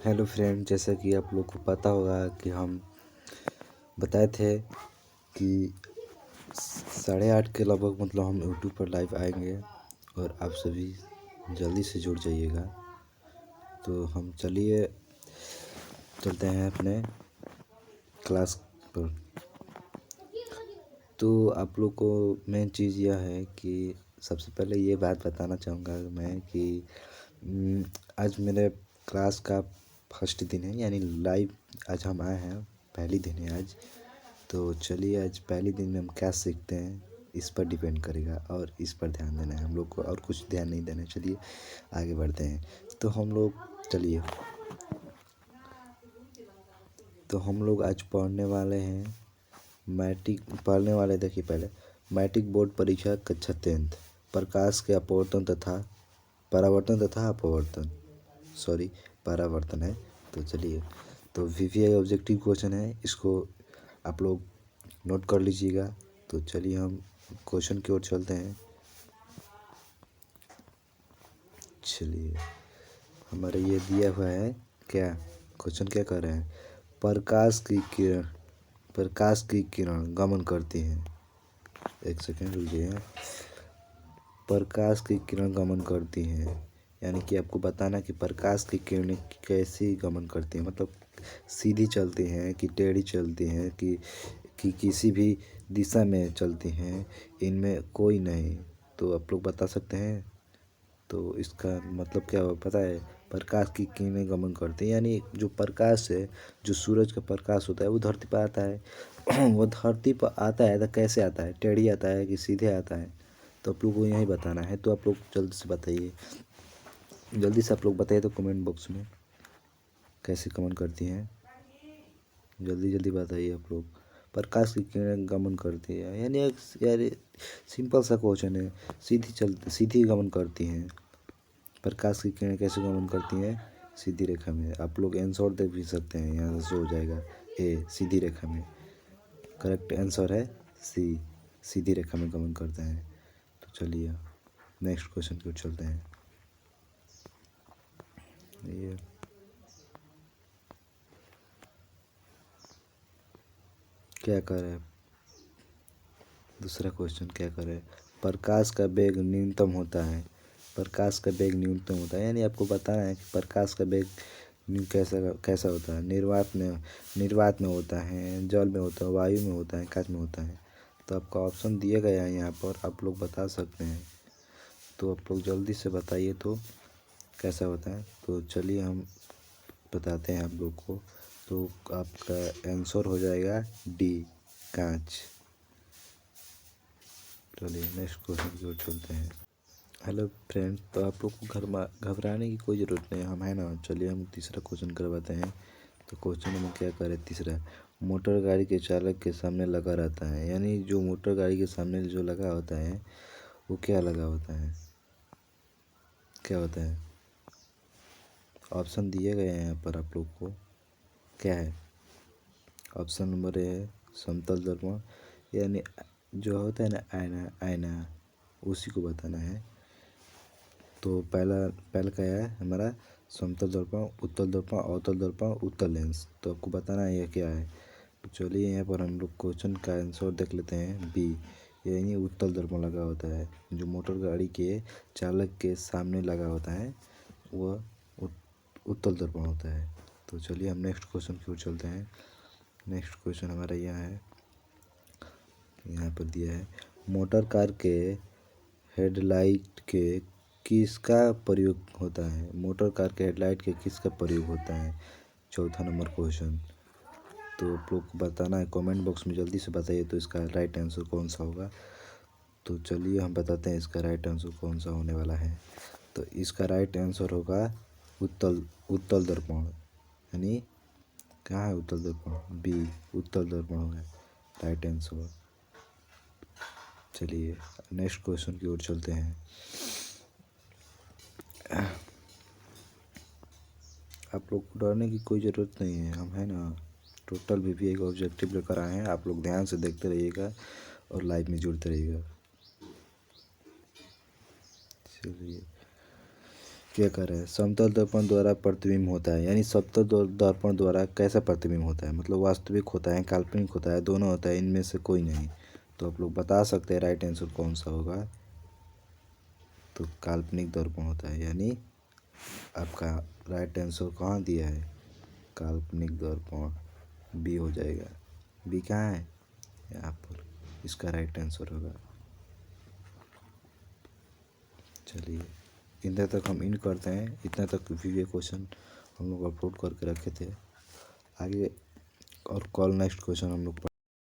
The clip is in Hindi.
हेलो फ्रेंड, जैसा कि आप लोग को पता होगा कि हम बताए थे कि 8:30 के लगभग मतलब हम यूट्यूब पर लाइव आएंगे और आप सभी जल्दी से जुड़ जाइएगा। तो हम चलते हैं अपने क्लास पर। तो आप लोग को मेन चीज़ यह है कि सबसे पहले ये बात बताना चाहूँगा मैं कि आज मेरे क्लास का फर्स्ट दिन है, यानी लाइव आज हम आए हैं, पहली दिन है आज। तो चलिए आज पहले दिन में हम क्या सीखते हैं इस पर डिपेंड करेगा और इस पर ध्यान देना है हम लोग को, और कुछ ध्यान नहीं देना है। चलिए आगे बढ़ते हैं। तो हम लोग आज पढ़ने वाले देखिए पहले मैट्रिक बोर्ड परीक्षा कक्षा 10th प्रकाश के परावर्तन है। तो चलिए, तो वीवीआई ऑब्जेक्टिव क्वेश्चन है, इसको आप लोग नोट कर लीजिएगा। तो चलिए हम क्वेश्चन की ओर चलते हैं। चलिए, हमारे ये दिया हुआ है, क्या क्वेश्चन क्या कर रहे हैं। प्रकाश की किरण गमन करती हैं। एक सेकेंड रुकिए। प्रकाश की किरण गमन करती हैं, यानी कि आपको बताना कि प्रकाश की किरणें कैसी गमन करती हैं, मतलब सीधी चलती हैं कि टेढ़ी चलती हैं कि किसी भी दिशा में चलती हैं, इनमें कोई नहीं। तो आप लोग बता सकते हैं। तो इसका मतलब क्या हो पता है। प्रकाश की किरणें गमन करती हैं, यानी जो प्रकाश है, जो सूरज का प्रकाश होता है वो धरती पर आता है वो धरती पर आता है तो कैसे आता है, टेढ़ी आता है कि सीधे आता है। तो आप लोग को यही बताना है। तो आप लोग जल्दी से बताइए, जल्दी से आप लोग बताइए तो कमेंट बॉक्स में कैसे गमन करती हैं, जल्दी जल्दी बताइए आप लोग। प्रकाश की किरणें गमन करती है, यानी यार सिंपल सा क्वेश्चन है। सीधी गमन करती हैं। प्रकाश की किरणें कैसे गमन करती हैं, सीधी रेखा में। आप लोग आंसर दे भी सकते हैं, यहाँ से हो जाएगा ए, सीधी रेखा में। करेक्ट आंसर है सी, सीधी रेखा में गमन करते हैं। तो चलिए नेक्स्ट क्वेश्चन की ओर चलते हैं। ये क्या कर रहे हैं, दूसरा क्वेश्चन क्या कर रहे हैं। प्रकाश का वेग न्यूनतम होता है। प्रकाश का वेग न्यूनतम होता है, यानी आपको बताना है कि प्रकाश का वेग कैसा कैसा होता है। निर्वात में होता है, जल में होता है, वायु में होता है, कांच में होता है। तो आपका ऑप्शन दिया गया है यहाँ पर, आप लोग बता सकते हैं। तो आप लोग जल्दी से बताइए तो कैसा होता है। तो चलिए हम बताते हैं आप लोग को। तो आपका आंसर हो जाएगा डी, कांच। चलिए नेक्स्ट क्वेश्चन की ओर चलते हैं। हेलो फ्रेंड, तो आप लोग को घबराने की कोई ज़रूरत नहीं है, हम है ना। चलिए हम तीसरा क्वेश्चन करवाते हैं। तो क्वेश्चन में क्या करें, तीसरा, मोटर गाड़ी के चालक के सामने लगा रहता है, यानी जो मोटर गाड़ी के सामने जो लगा होता है वो क्या लगा होता है, क्या होता है। ऑप्शन दिए गए हैं यहाँ पर आप लोग को, क्या है। ऑप्शन नंबर ए है समतल दर्पण, यानी जो होता है ना आईना, आईना उसी को बताना है। तो पहला क्या है हमारा, समतल दर्पण, उत्तल दर्पण, अवतल दर्पण, उत्तल लेंस। तो आपको बताना है ये क्या है। तो चलिए यहाँ पर हम लोग क्वेश्चन का आंसर देख लेते हैं, बी, यानी उत्तल दर्पण लगा होता है। जो मोटर गाड़ी के चालक के सामने लगा होता है वह उत्तल दर्पण होता है। तो चलिए हम नेक्स्ट क्वेश्चन की ओर चलते हैं। नेक्स्ट क्वेश्चन हमारा यहाँ पर दिया है, मोटर कार के हेडलाइट के किसका प्रयोग होता है। मोटर कार के हेडलाइट के किसका प्रयोग होता है, चौथा नंबर क्वेश्चन। तो आप लोग को बताना है, कमेंट बॉक्स में जल्दी से बताइए तो इसका राइट आंसर कौन सा होगा। तो चलिए हम बताते हैं इसका राइट आंसर कौन सा होने वाला है। तो इसका राइट आंसर होगा उत्तल दर्पण, यानी कहाँ है उत्तल दर्पण, बी, उत्तल दर्पण होगा राइट आंसर। चलिए नेक्स्ट क्वेश्चन की ओर चलते हैं। आप लोग को डरने की कोई ज़रूरत नहीं है, हम है ना। टोटल वीवीआई का ऑब्जेक्टिव लेकर आए हैं, आप लोग ध्यान से देखते रहिएगा और लाइव में जुड़ते रहिएगा। चलिए क्या कर रहे हैं, समतल दर्पण द्वारा प्रतिबिंब होता है, यानी समतल दर्पण द्वारा कैसा प्रतिबिंब होता है, मतलब वास्तविक होता है, काल्पनिक होता है, दोनों होता है, इनमें से कोई नहीं। तो आप लोग बता सकते हैं राइट आंसर कौन सा होगा। तो काल्पनिक दर्पण होता है, यानी आपका राइट आंसर कहाँ दिया है, काल्पनिक दर्पण बी हो जाएगा। बी कहाँ है, यहाँ पर, इसका राइट आंसर होगा। चलिए इतना तक हम इन करते हैं, इतना तक वीडियो क्वेश्चन हम लोग अपलोड करके रखे थे। आगे और कल नेक्स्ट क्वेश्चन हम लोग